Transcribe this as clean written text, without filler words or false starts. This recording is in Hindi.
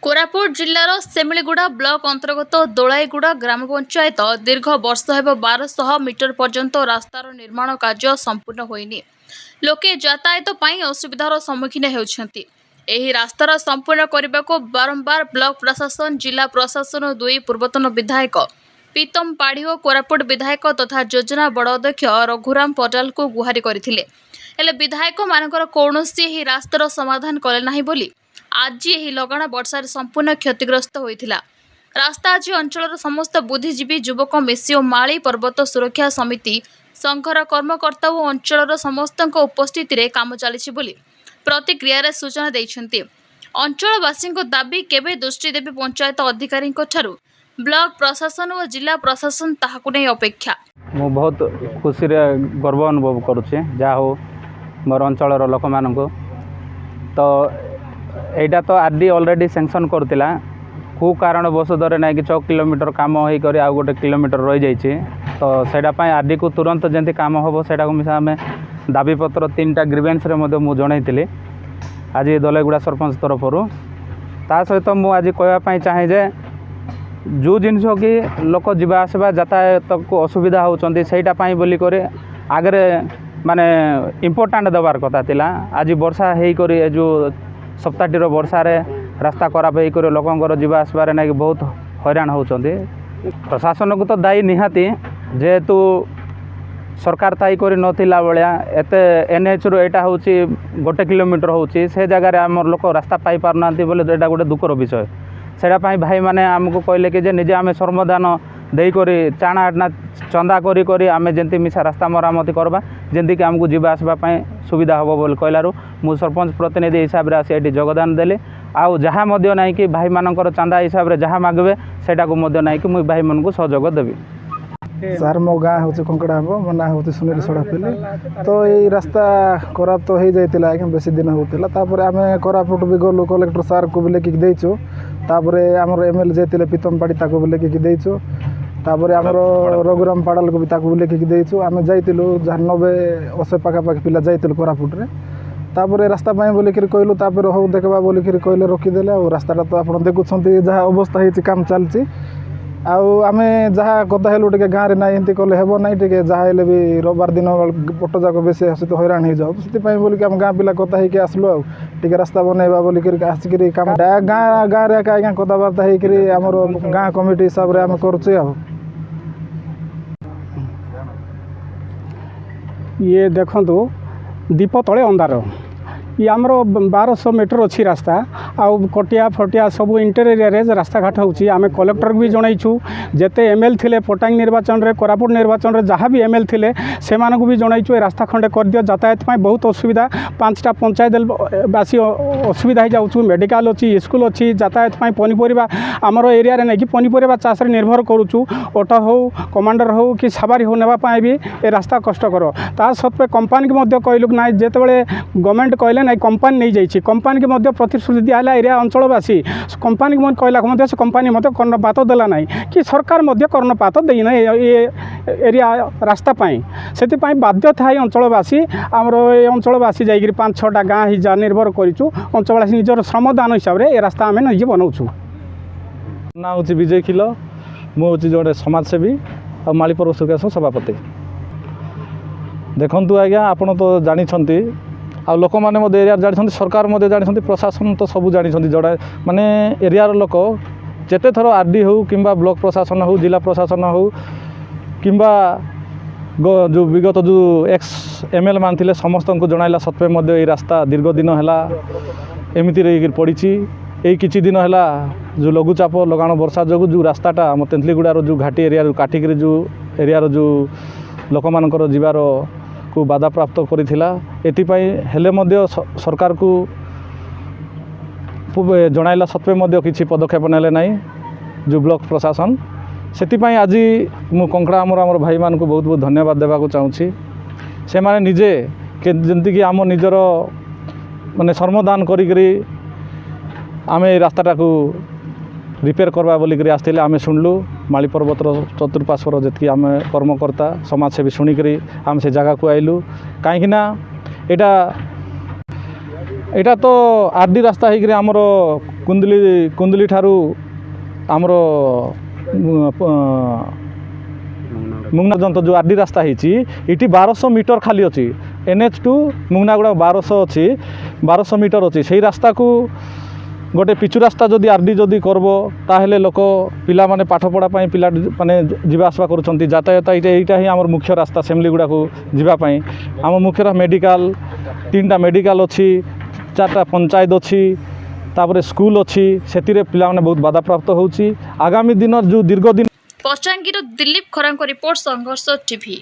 कोरापुट जिल्लार सेमिलीगुड़ा ब्लॉक अंतर्गत दोलाईगुड़ा ग्राम पंचायत दीर्घ वर्ष हेब 1200 मीटर पर्यंत रास्तार निर्माण कार्य संपूर्ण होइनि। लोके यातायात पई असुविधार सम्मुखीन हेउछन्ति। एही रास्तार संपूर्ण करबाको बारंबार ब्लॉक प्रशासन जिला प्रशासन दुई पूर्वतन विधायक पीतम पाढ़ी और कोरापुट विधायक तथा योजना बड़ अध्यक्ष रघुराम पटाल को गुहारि करथिले। हेले विधायक मानकर कौनसी एही रास्तार समाधान कले नाही बोली आज यही लगाण वर्षार संपूर्ण क्षतिग्रस्त होइथिला। रास्ता आज अंचल समस्त बुद्धिजीवी युवक मिसी और माली पर्वत सुरक्षा समिति संघर कर्मकर्ता और अंचल समस्त उपस्थित रे काम चली बोली प्रतिक्रिया रे सूचना दैछन्ति। अंचलवासी दाबी केबे दृष्टि देवी पंचायत अधिकारी ब्लॉक प्रशासन और जिला प्रशासन ताहाकु नै अपेक्षा। मु बहुत खुशी रे गर्व अनुभव करुचे जा हो मोर अंचलर लोक मानक तो एटा तो आरडी ऑलरेडी सैंक्शन करतिला को कारण बसदरे ना कि 6 किलोमीटर काम होई करी आ गोटे किलोमीटर रही जाइए तो सेटा पई आरडी को तुरंत जंती काम होबो सेटा को मिसा हमें दाबी पत्र 3टा ग्रीवेंस रे मधे मु जणाइतिली आज दलेगुड़ा सरपंच तरफ ता सहित मु आज कहवा पई चाहे जे जो जिनस कि लोक जीवा आसवा यातायात को असुविधा होचंती सेटा पई बोली करे आगरे माने इम्पोर्टेंट देवार कथा थिला। आज वर्षा हेई करी जो सप्ताहटीर वर्षा रे रास्ता खराब हेई करी लोकंकर जीवा आसबार ना कि बहुत हैरान होचंती। प्रशासन को तो दायी निहाती जेहेतु सरकार ताई करी नथिला बलिया एते एनएच रो एटा होची 1 किलोमीटर होची से जगह रे हमर लोक रास्ता पाई पारनांती बोले एटा गोटे दुखर विषय। सेटा पाई भाई माने हमको कहले कि जे निजे आमे श्रमदान देई करी चाणा आडना चंदा करी करी आमे जेंती मिसा रास्ता मरामती करबा जेंती कि हमको जीवा आसबा पई सुविधा होबो बोल कहलारु मु सरपंच प्रतिनिधि हिसाब रे आसी एटी योगदान देले आउ जहाँ मध्य नाई कि भाई मानकर चांदा हिसाब रे जहाँ मागबे सेटा को मध्य नाई कि मु भाई मन को सहयोग देबी। सर मो गाँ हूँ कंकड़ा हम मो ना हूँ सुनील सड़ापल्ली तो ये रास्ता खराब तो हो जाता है बेसी दिन होता आम कोरापुट भी गलु कलेक्टर सार को भी लेकिन देचु आमर एमएलए जाते पीतम पाड़ी ताको भी लेकिन देचु आमर रघुराम पाड़ाल को भी ताको भी लेकिन देचु आम जाइलु जहाँ 90-80 पाखापाखि पिला जाइलु कोरापुट रे तापर रास्ता पाई बोलिक कहलु तापर हो देखा बोलिक कहले रखीदे और रास्ता तो आप देखुं जहाँ अवस्था होती काम चलती आमे जहाँ कथा हेलु टे गाँव में ना एमती कले हेब ना टे जहाँ हेले भी रविवार दिन पट जाक बेसी आस तो हैरान हो जाओ से बोलिक आम गाँ पिला कथा होकर आसलु आगे रास्ता बनैबा बोलिक आसिक काम गाँ गाँव आज्ञा कथबार्ता होकर गाँ कमिटी हिसाब से आम करुचे ये देखो दीप तले अंधार ये आमर 1200 मीटर अच्छी रास्ता आउ कटिया फटिया सब इंटर एरिया रे रास्ता घाट होची आमे कलेक्टर भी जनईछु जेते एमएल थिले पटांग निर्वाचन रे कोरापुट निर्वाचन रे जहाँ भी एमएल थिले से मानकु भी जनईछु रास्ता खंडे कर दियो यातायात पई बहुत असुविधा 5टा पंचायत बासी असुविधा हो जाउछु मेडिकल अच्छी स्कूल अच्छी यातायात पई पनीपरिबा आमर एरिया रे नै कि पनीपरिबा चाष रे निर्भर करूछु ऑटो हो कमांडर हो कि सवारी हो नेबा पई भी ए रास्ता कष्टकर ता सत्वे कंपनी के मध्य कहलु नै जेतेबेले गवर्नमेंट कहले ना कंपनी नहीं जाइए कंपनी के मध्य प्रतिश्रुति दिया एरिया अंचलवासी कंपनी के कहला से कंपनी कर्णपात देला ना कि सरकार कर्णपात देना ये एरिया रास्ता से बाध्य था अंचलवासी आमर ये अंचलवासी जा 5-6टा गाँ ही जा निर्भर करूँ अंचलवासी निजर श्रमदान हिसाब से रास्ता आम निजे बनाऊँ। ना हूँ विजय खिल मुझे जोड़े समाजसेवी और मालीपर्व सुरक्षा सभापति देखु आज्ञा आपड़ तो जानते आ लोक मैंने एरिया जानी सरकार जानी प्रशासन तो सब जानी जोड़ा माने एरियार लोक जिते थर आरडी हो कि ब्लॉक प्रशासन हो जिला प्रशासन हो कि जो विगत जो एक्स एमएल मान थे समस्त को जनाइला सत्वे ये रास्ता दीर्घ दिन है एमती पड़ी यही किसी दिन है जो लघुचाप लगाण वर्षा जो जो रास्ताटा आम तेंतलीगुड़ार जो घाटी एरिया काटिक जो एरियार जो लोक मानकर जीवार को बाधा प्राप्त करिथिला एतिपाई हेले मध्य सरकार को जनाइला सत्वे मध्य किसी पदक्षेप नेले नाई जो ब्लॉक प्रशासन सेतिपाई आज मु कंकड़ा आमर भाई मान को बहुत बहुत धन्यवाद देवाक चाहूँगी से माने निजे जमती कि आम निजर माने श्रमदान करी आम रास्ताटा को रिपेयर करवा बोलिक आसते आम शुणलु माली पर्वतर चतुर्पार्श्वर जी आम कर्मकर्ता समाजसेवी शुणिक आम से जगह को आइलु कहीं यहाँ ଏଇଟା ତ ଆର୍ଡି ରାସ୍ତା ହେଇକିରି ଆମର କୁନ୍ଦଲି ଠାରୁ ଆମର ମୁଙ୍ଗନା ପର୍ଯ୍ୟନ୍ତ ଯେଉଁ ଆର୍ଡି ରାସ୍ତା ହେଇଛି ଏଠି 1200 ମିଟର ଖାଲି ଅଛି। NH ଟୁ ମୁଙ୍ଗନାଗୁଡ଼ା 1200 ଅଛି, 1200 ମିଟର ଅଛି। ସେଇ ରାସ୍ତାକୁ ଗୋଟେ ପିଚୁ ରାସ୍ତା ଯଦି ଆର୍ଡି ଯଦି କରବ ତାହେଲେ ଲୋକ ପିଲାମାନେ ପାଠ ପଢ଼ା ପାଇଁ ପିଲା ମାନେ ଯିବା ଆସିବା କରୁଛନ୍ତି, ଯାତାୟାତ ଏଇଟା ହିଁ ଆମର ମୁଖ୍ୟ ରାସ୍ତା ସେମିଲିଗୁଡ଼ାକୁ ଯିବା ପାଇଁ। ଆମ ମୁଖ୍ୟ ମେଡ଼ିକାଲ 3ଟା ମେଡ଼ିକାଲ ଅଛି, 4ଟା ପଞ୍ଚାୟତ ଅଛି, ତାପରେ ସ୍କୁଲ ଅଛି, ସେଥିରେ ପିଲାମାନେ ବହୁତ ବାଧାପ୍ରାପ୍ତ ହେଉଛି। ଆଗାମୀ ଦିନ ଯେଉଁ ଦୀର୍ଘ ଦିନ ପଚାଙ୍ଗୀର ଦିଲ୍ଲୀପ ଖରାଙ୍କ ରିପୋର୍ଟ ସଂଘର୍ଷ ଟିଭି।